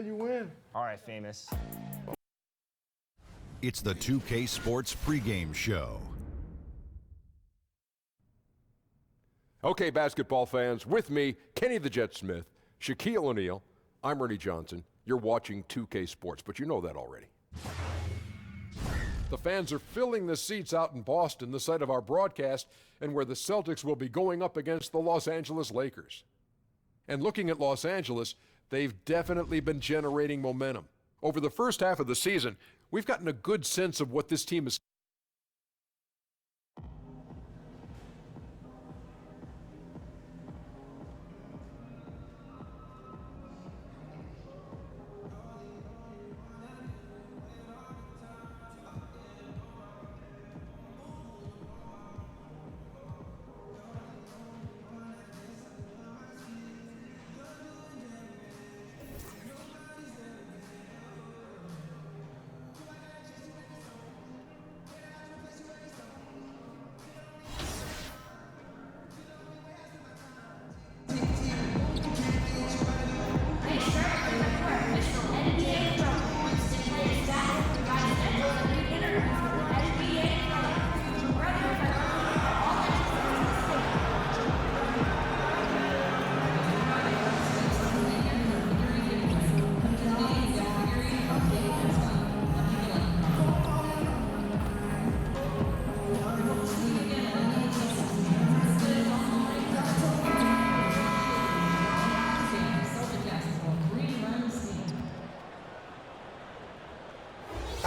you win. All right, famous. It's the 2K Sports pregame show. Okay, basketball fans, with me, Kenny the Jet Smith, Shaquille O'Neal, I'm Ernie Johnson. You're watching 2K Sports, but you know that already. The fans are filling the seats out in Boston, the site of our broadcast, and where the Celtics will be going up against the Los Angeles Lakers. And looking at Los Angeles, they've definitely been generating momentum. Over the first half of the season, we've gotten a good sense of what this team is.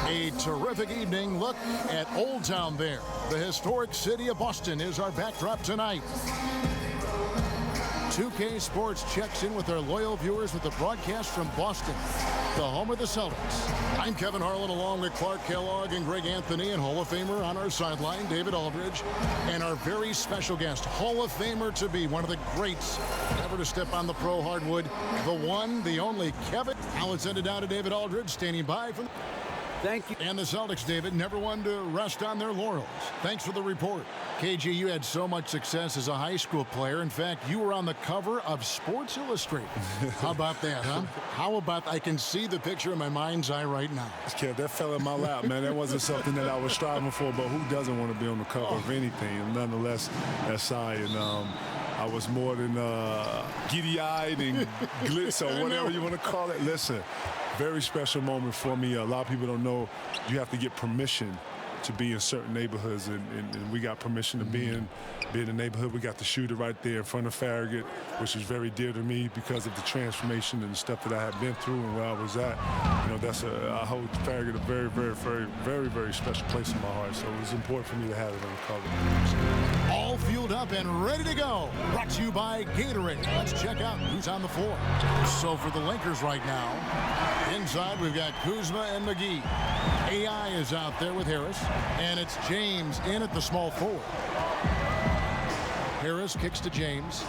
A terrific evening look at Old Town there. The historic city of Boston is our backdrop tonight. 2K Sports checks in with our loyal viewers with the broadcast from Boston, the home of the Celtics. I'm Kevin Harlan along with Clark Kellogg and Greg Anthony, and Hall of Famer on our sideline, David Aldridge, and our very special guest, Hall of Famer to be, one of the greats ever to step on the pro hardwood, the one, the only Kevin. Now let's send it down to David Aldridge, standing by from... Thank you. And the Celtics, David, never one to rest on their laurels. Thanks for the report. KG, you had so much success as a high school player. In fact, you were on the cover of Sports Illustrated. How about that, huh? How about, I can see the picture in my mind's eye right now. Kev, that fell in my lap, man. That wasn't something that I was striving for, but who doesn't want to be on the cover of anything? And nonetheless, that's I. And I was more than giddy-eyed and glitz or whatever you want to call it. Listen, very special moment for me. A lot of people don't know you have to get permission to be in certain neighborhoods, and we got permission to be in the neighborhood. We got the shooter right there in front of Farragut, which is very dear to me because of the transformation and the stuff that I had been through and where I was at. You know, I hold Farragut a very, very, very, very, very special place in my heart. So it was important for me to have it on the cover. All fueled up and ready to go. Brought to you by Gatorade. Let's check out who's on the floor. So for the Lakers right now, inside we've got Kuzma and McGee. AI is out there with Harris, and it's James in at the small forward. Harris kicks to James.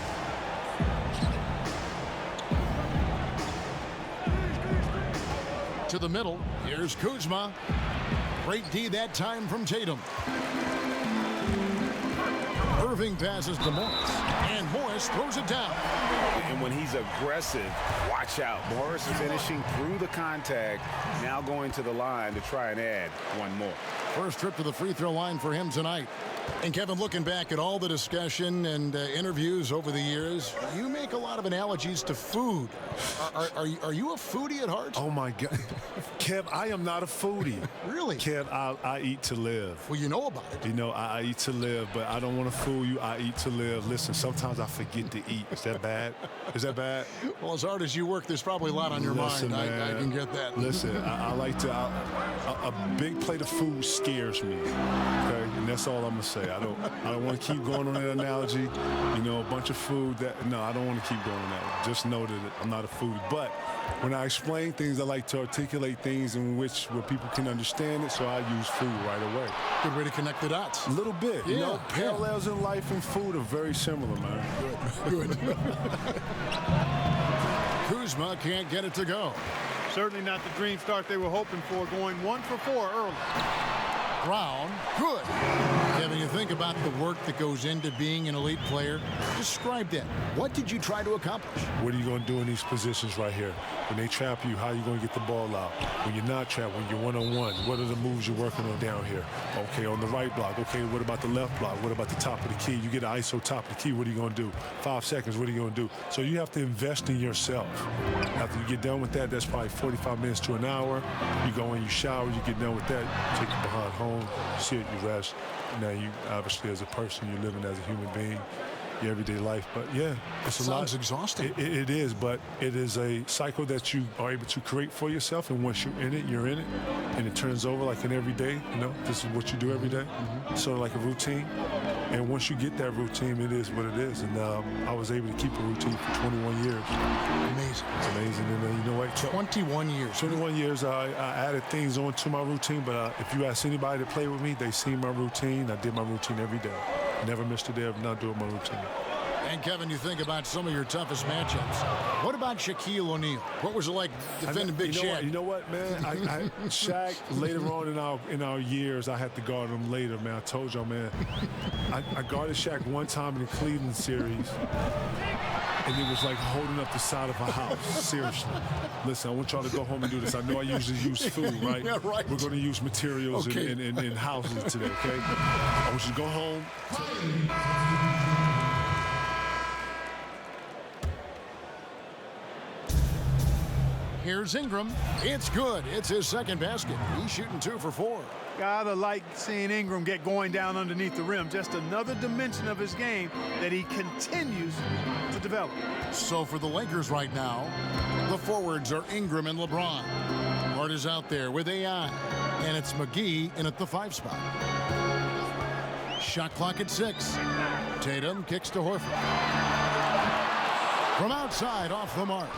To the middle, here's Kuzma. Great D that time from Tatum. Irving passes to Morris, and Morris throws it down. And when he's aggressive, watch out. Morris finishing through the contact, now going to the line to try and add one more. First trip to the free throw line for him tonight. And Kevin, looking back at all the discussion and interviews over the years, you make a lot of analogies to food. Are you a foodie at heart? Oh, my God. Kev, I am not a foodie. Really? Kev, I eat to live. Well, you know about it. You know, I eat to live, but I don't want to fool you. I eat to live. Listen, sometimes I forget to eat. Is that bad? Is that bad? Well, as hard as you work, there's probably a lot on your mind. I can get that. Listen, I like to, a big plate of food scares me, okay? And that's all I'm going to say. I don't want to keep going on that analogy. You know, a bunch of food no, I don't want to keep going on that. Just know that I'm not a foodie. But when I explain things, I like to articulate things where people can understand it, so I use food right away. Good way to connect the dots. A little bit. Yeah, you know, parallels in life and food are very similar, man. Good. Kuzma can't get it to go. Certainly not the dream start they were hoping for, going 1 for 4 early. Brown, good. Kevin, you think about the work that goes into being an elite player. Describe that. What did you try to accomplish? What are you going to do in these positions right here? When they trap you, how are you going to get the ball out? When you're not trapped, when you're one-on-one, what are the moves you're working on down here? Okay, on the right block. Okay, what about the left block? What about the top of the key? You get an ISO top of the key, what are you going to do? 5 seconds, what are you going to do? So you have to invest in yourself. After you get done with that, that's probably 45 minutes to an hour. You go in, you shower, you get done with that, take your behind home, sit, you rest. Now you, obviously, as a person, you're living as a human being, your everyday life. But yeah, it's a lot. Sounds exhausting. It is, but it is a cycle that you are able to create for yourself. And once you're in it, and it turns over like an every day. You know, this is what you do every day. Sort of like a routine. And once you get that routine, it is what it is. And I was able to keep a routine for 21 years. Amazing. It's amazing. And you know what? 21 years. 21 years, I added things onto my routine. But if you ask anybody to play with me, they see my routine. I did my routine every day. Never missed a day of not doing my routine. And, Kevin, you think about some of your toughest matchups. What about Shaquille O'Neal? What was it like defending Big Shaq? You know what, man? Shaq, later on in our years, I had to guard him later, man. I told y'all, man. I guarded Shaq one time in the Cleveland series. And it was like holding up the side of a house. Seriously. Listen, I want y'all to go home and do this. I know I usually use food, right? Yeah, right. We're going to use materials in houses today, okay? I want you to go home. Here's Ingram. It's good. It's his second basket. He's shooting 2 for 4. Gotta like seeing Ingram get going down underneath the rim. Just another dimension of his game that he continues to develop. So for the Lakers right now, the forwards are Ingram and LeBron. Hart is out there with AI. And it's McGee in at the 5 spot. Shot clock at 6. Tatum kicks to Horford. From outside, off the mark.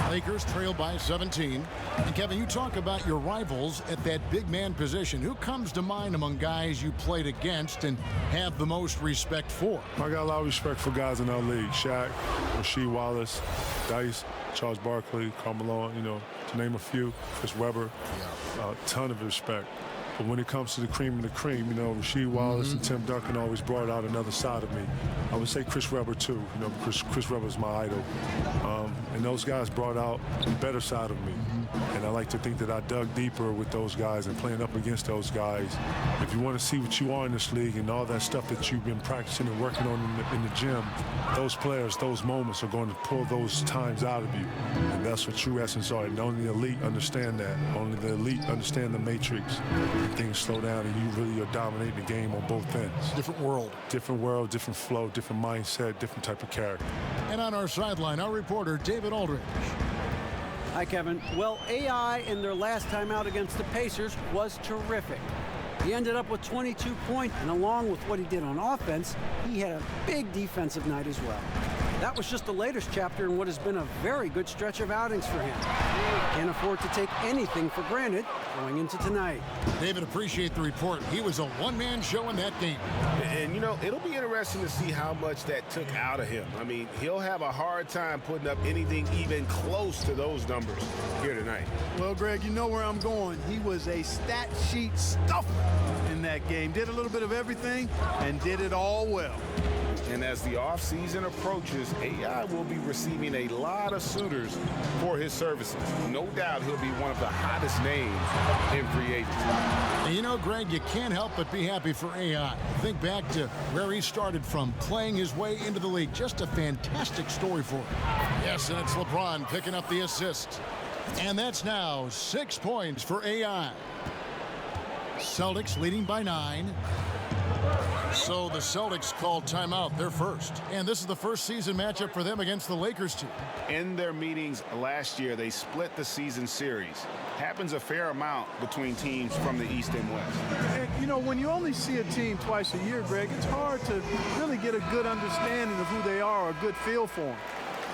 Lakers trail by 17. And Kevin, you talk about your rivals at that big man position. Who comes to mind among guys you played against and have the most respect for? I got a lot of respect for guys in our league. Shaq, Rasheed Wallace, Dice, Charles Barkley, Carmelo, you know, to name a few. Chris Webber. A ton of respect. But when it comes to the cream of the cream, you know, Rasheed Wallace and Tim Duncan always brought out another side of me. I would say Chris Webber, too. You know, Chris Webber's my idol. And those guys brought out the better side of me. And I like to think that I dug deeper with those guys and playing up against those guys. If you want to see what you are in this league and all that stuff that you've been practicing and working on in the gym, those players, those moments are going to pull those times out of you. And that's what true essence are. And only the elite understand that. Only the elite understand the matrix. Things slow down and you really are dominating the game on both ends. Different world. Different world, different flow, different mindset, different type of character. And on our sideline, our reporter, David Aldridge. Hi, Kevin. Well, AI in their last time out against the Pacers was terrific. He ended up with 22 points, and along with what he did on offense, he had a big defensive night as well. That was just the latest chapter in what has been a very good stretch of outings for him. Can't afford to take anything for granted going into tonight. David, appreciate the report. He was a one-man show in that game. And, you know, it'll be interesting to see how much that took out of him. I mean, he'll have a hard time putting up anything even close to those numbers here tonight. Well, Greg, you know where I'm going. He was a stat sheet stuffer in that game. Did a little bit of everything and did it all well. And as the offseason approaches, AI will be receiving a lot of suitors for his services. No doubt he'll be one of the hottest names in free agency. And you know, Greg, you can't help but be happy for AI. Think back to where he started from, playing his way into the league. Just a fantastic story for him. Yes, and it's LeBron picking up the assist. And that's now 6 points for AI. Celtics leading by 9. So the Celtics called timeout, their first. And this is the first season matchup for them against the Lakers team. In their meetings last year, they split the season series. Happens a fair amount between teams from the East and West. And, you know, when you only see a team twice a year, Greg, it's hard to really get a good understanding of who they are or a good feel for them.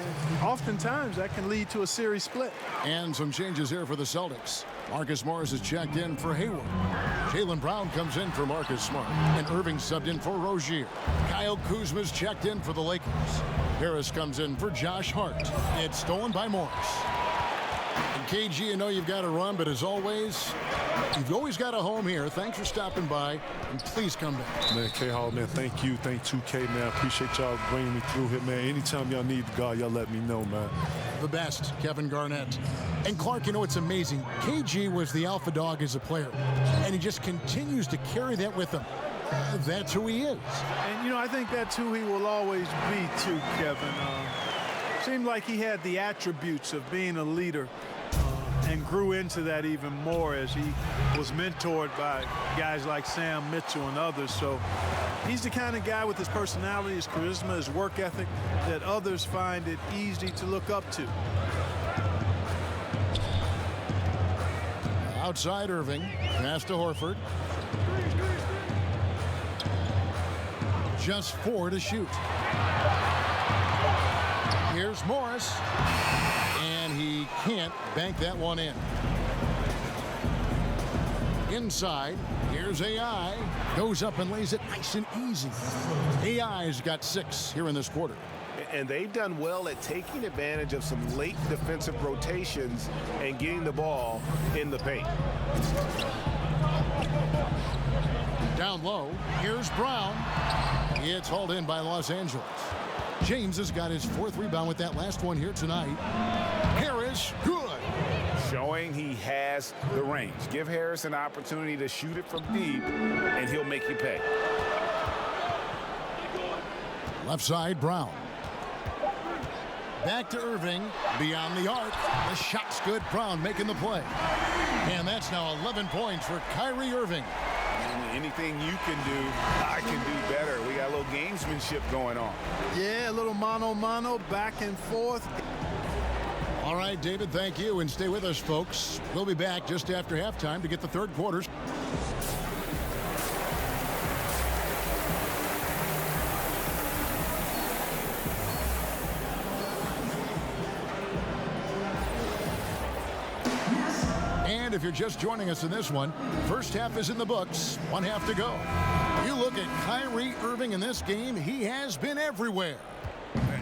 And oftentimes, that can lead to a series split. And some changes here for the Celtics. Marcus Morris is checked in for Hayward. Jaylen Brown comes in for Marcus Smart. And Irving subbed in for Rozier. Kyle Kuzma's checked in for the Lakers. Harris comes in for Josh Hart. It's stolen by Morris. And KG, I know you've got to run, but as always, You've always got a home here. Thanks for stopping by, and please come back. Man, K-Hall, man, thank you. Thank 2K, man. I appreciate y'all bringing me through here, man. Anytime y'all need the guard, y'all let me know, man. The best, Kevin Garnett. And Clark, you know, it's amazing. KG was the alpha dog as a player, and he just continues to carry that with him. That's who he is. And, you know, I think that's who he will always be, too, Kevin. Seemed like he had the attributes of being a leader and grew into that even more as he was mentored by guys like Sam Mitchell and others. So he's the kind of guy with his personality, his charisma, his work ethic that others find it easy to look up to. Outside Irving, pass to Horford. Just 4 to shoot. Here's Morris, and he can't bank that one in. Inside, here's AI. Goes up and lays it nice and easy. AI's got 6 here in this quarter. And they've done well at taking advantage of some late defensive rotations and getting the ball in the paint. Down low, here's Brown. It's hauled in by Los Angeles. James has got his 4th rebound with that last one here tonight. Harris, good. Showing he has the range. Give Harris an opportunity to shoot it from deep, and he'll make you pay. Left side, Brown. Back to Irving, beyond the arc. The shot's good, Brown making the play. And that's now 11 points for Kyrie Irving. Anything you can do, I can do better. We got a little gamesmanship going on. Yeah, a little mano-mano, back and forth. All right, David, thank you, and stay with us, folks. We'll be back just after halftime to get the third quarters. And if you're just joining us in this one, first half is in the books, 1 half to go. You look at Kyrie Irving in this game, he has been everywhere.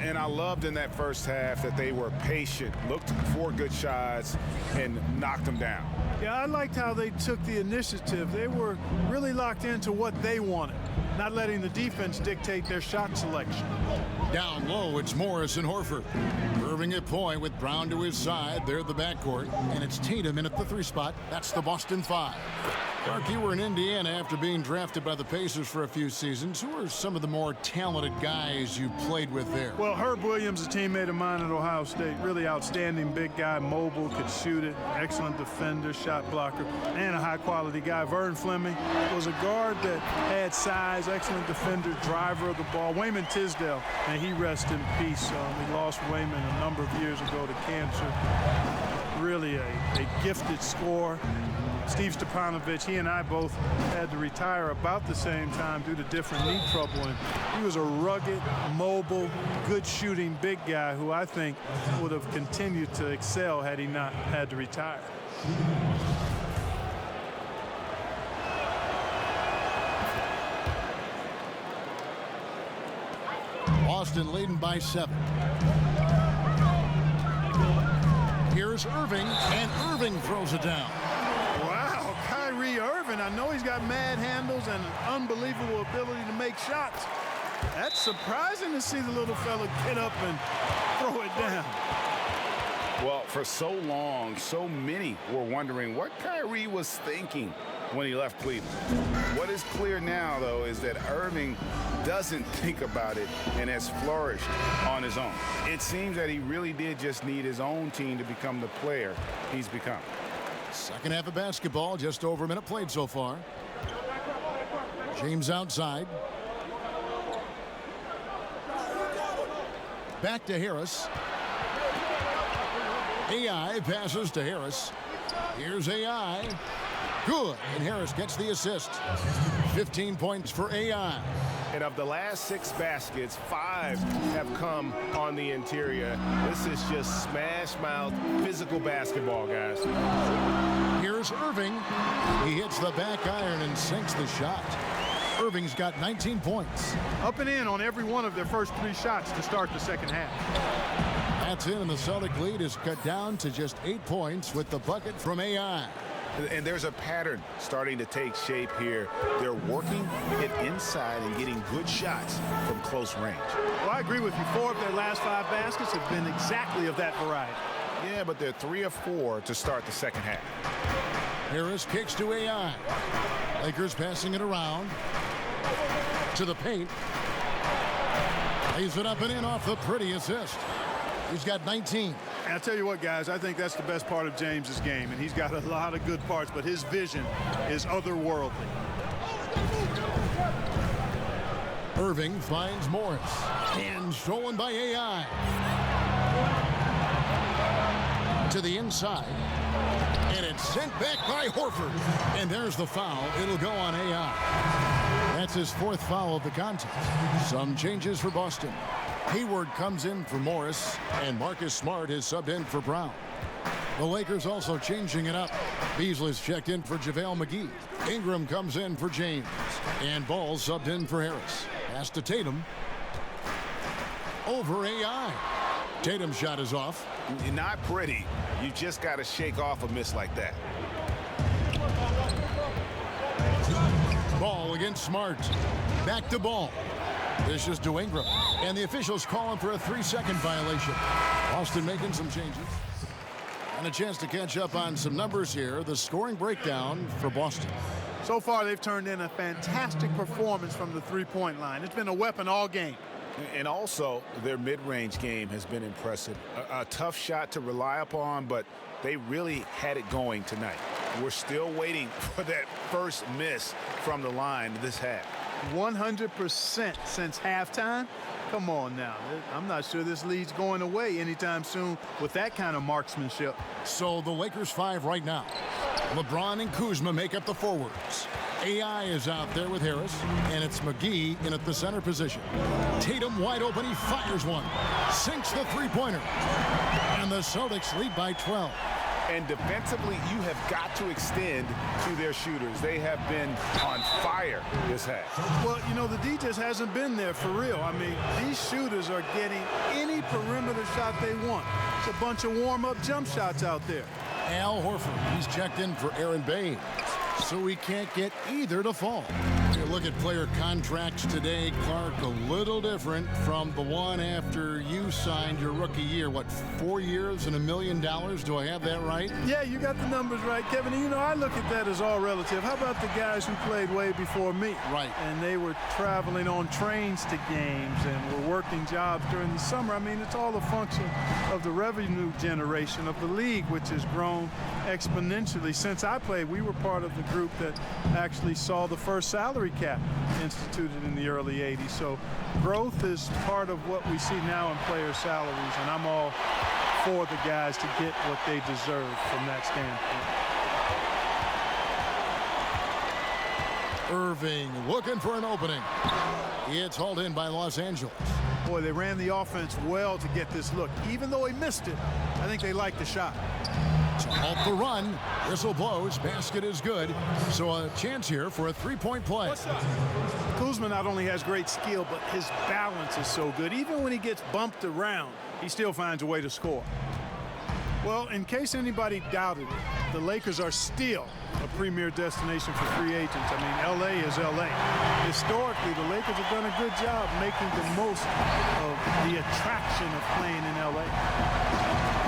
And I loved in that first half that they were patient, looked for good shots, and knocked them down. Yeah, I liked how they took the initiative. They were really locked into what they wanted, not letting the defense dictate their shot selection. Down low, it's Morris and Horford. Irving at point with Brown to his side. They're the backcourt, and it's Tatum in at the 3 spot. That's the Boston 5. Clark, you were in Indiana after being drafted by the Pacers for a few seasons. Who are some of the more talented guys you played with there? Well, Herb Williams, a teammate of mine at Ohio State, really outstanding big guy, mobile, could shoot it, excellent defender, shot blocker, and a high-quality guy. Vern Fleming was a guard that had size, excellent defender, driver of the ball. Wayman Tisdale, and he rest in peace. We lost Wayman a number of years ago to cancer. Really a gifted scorer. Steve Stepanovich, he and I both had to retire about the same time due to different knee trouble. And he was a rugged, mobile, good shooting big guy who I think would have continued to excel had he not had to retire. Boston leading by 7. Here's Irving, and Irving throws it down. Wow, Kyrie Irving. I know he's got mad handles and an unbelievable ability to make shots. That's surprising to see the little fella get up and throw it down. Well, for so long, so many were wondering what Kyrie was thinking when he left Cleveland. What is clear now, though, is that Irving doesn't think about it and has flourished on his own. It seems that he really did just need his own team to become the player he's become. Second half of basketball, just over a minute played so far. James outside. Back to Harris. AI passes to Harris. Here's AI. Good. And Harris gets the assist. 15 points for AI. And of the last 6 baskets, 5 have come on the interior. This is just smash-mouth physical basketball, guys. Here's Irving. He hits the back iron and sinks the shot. Irving's got 19 points. Up and in on every one of their first 3 shots to start the second half. That's in, and the Celtic lead is cut down to just 8 points with the bucket from AI. And there's a pattern starting to take shape here. They're working it inside and getting good shots from close range. Well, I agree with you. 4 of their last 5 baskets have been exactly of that variety. Yeah, but they're 3 of 4 to start the second half. Harris kicks to AI. Lakers passing it around to the paint. Lays it up and in off the pretty assist. He's got 19. And I'll tell you what, guys, I think that's the best part of James's game, and he's got a lot of good parts, but his vision is otherworldly. Irving finds Morris. And stolen by AI. To the inside. And it's sent back by Horford. And there's the foul. It'll go on AI. That's his 4th foul of the contest. Some changes for Boston. Hayward comes in for Morris, and Marcus Smart is subbed in for Brown. The Lakers also changing it up. Beasley's checked in for JaVale McGee. Ingram comes in for James. And Ball subbed in for Harris. Pass to Tatum. Over AI. Tatum's shot is off. Not pretty. You just got to shake off a miss like that. Ball against Smart. Back to Ball. This is to Ingram. And the officials calling for a 3-second violation. Boston making some changes. And a chance to catch up on some numbers here. The scoring breakdown for Boston. So far, they've turned in a fantastic performance from the three-point line. It's been a weapon all game. And also, their mid-range game has been impressive. A tough shot to rely upon, but they really had it going tonight. We're still waiting for that first miss from the line this half. 100% since halftime? Come on now. I'm not sure this lead's going away anytime soon with that kind of marksmanship. So the Lakers 5 right now. LeBron and Kuzma make up the forwards. AI is out there with Harris, and it's McGee in at the center position. Tatum wide open, he fires one. Sinks the three-pointer. And the Celtics lead by 12. And defensively, you have got to extend to their shooters. They have been on fire this half. Well, you know, the D just hasn't been there for real. I mean, these shooters are getting any perimeter shot they want. It's a bunch of warm-up jump shots out there. Al Horford, he's checked in for Aaron Baines, so he can't get either to fall. You look at player contracts today, Clark, a little different from the one after you signed your rookie year. What, 4 years and $1 million? Do I have that right? Yeah, you got the numbers right, Kevin. And, you know, I look at that as all relative. How about the guys who played way before me? Right. And they were traveling on trains to games and were working jobs during the summer. I mean, it's all a function of the revenue generation of the league, which has grown exponentially. Since I played, we were part of the group that actually saw the first salary cap instituted in the early 80s. So growth is part of what we see now in player salaries, and I'm all for the guys to get what they deserve from that standpoint. Irving looking for an opening. It's hauled in by Los Angeles. Boy, they ran the offense well to get this look. Even though he missed it, I think they liked the shot. To halt the run, whistle blows, basket is good. So a chance here for a three-point play. Kuzma not only has great skill, but his balance is so good. Even when he gets bumped around, he still finds a way to score. Well, in case anybody doubted it, the Lakers are still a premier destination for free agents. I mean, LA is LA. Historically, the Lakers have done a good job making the most of the attraction of playing in LA.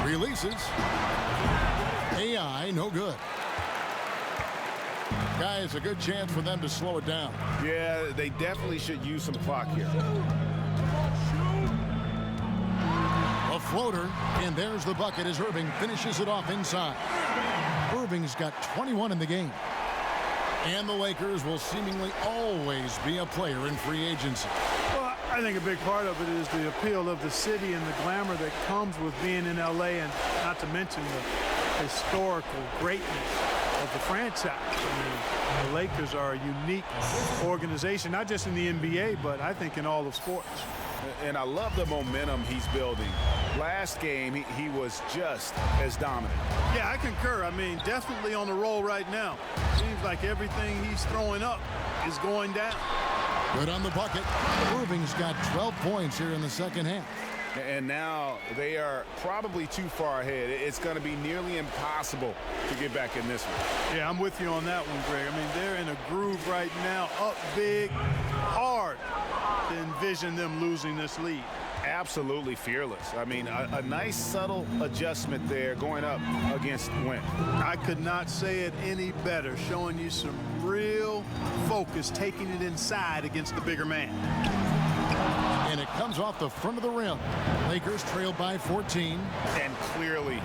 Releases. AI, no good. Guys, a good chance for them to slow it down. Yeah, they definitely should use some clock here. A floater, and there's the bucket as Irving finishes it off inside. Irving's got 21 in the game. And the Lakers will seemingly always be a player in free agency. Well, I think a big part of it is the appeal of the city and the glamour that comes with being in LA, and not to mention the historical greatness of the franchise. I mean, the Lakers are a unique organization, not just in the NBA, but I think in all of sports. And I love the momentum he's building. Last game, he was just as dominant. Yeah, I concur. I mean, definitely on the roll right now. Seems like everything he's throwing up is going down. Good on the bucket. Irving's got 12 points here in the second half. And now they are probably too far ahead. It's going to be nearly impossible to get back in this one. Yeah, I'm with you on that one, Greg. I mean, they're in a groove right now, up big, hard to envision them losing this lead. Absolutely fearless. I mean, a nice subtle adjustment there going up against Wynn. I could not say it any better, showing you some real focus, taking it inside against the bigger man. And it comes off the front of the rim. Lakers trail by 14. And clearly,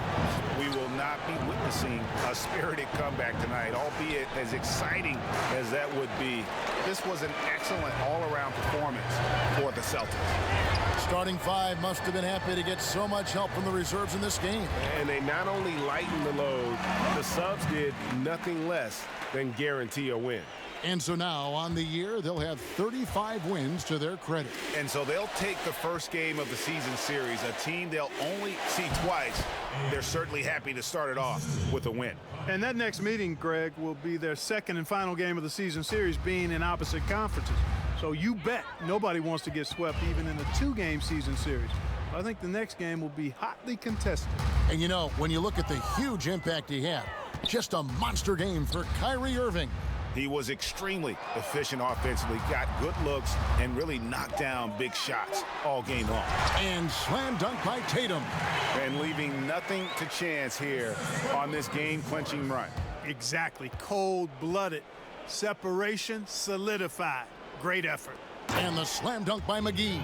we will not be witnessing a spirited comeback tonight, albeit as exciting as that would be. This was an excellent all-around performance for the Celtics. Starting five must have been happy to get so much help from the reserves in this game. And they not only lightened the load, the subs did nothing less than guarantee a win. And so now, on the year, they'll have 35 wins to their credit. And so they'll take the first game of the season series, a team they'll only see twice. They're certainly happy to start it off with a win. And that next meeting, Greg, will be their second and final game of the season series, being in opposite conferences. So you bet nobody wants to get swept even in the two-game season series. I think the next game will be hotly contested. And you know, when you look at the huge impact he had, just a monster game for Kyrie Irving. He was extremely efficient offensively, got good looks, and really knocked down big shots all game long. And slam dunk by Tatum. And leaving nothing to chance here on this game-clinching run. Exactly. Cold-blooded. Separation solidified. Great effort. And the slam dunk by McGee.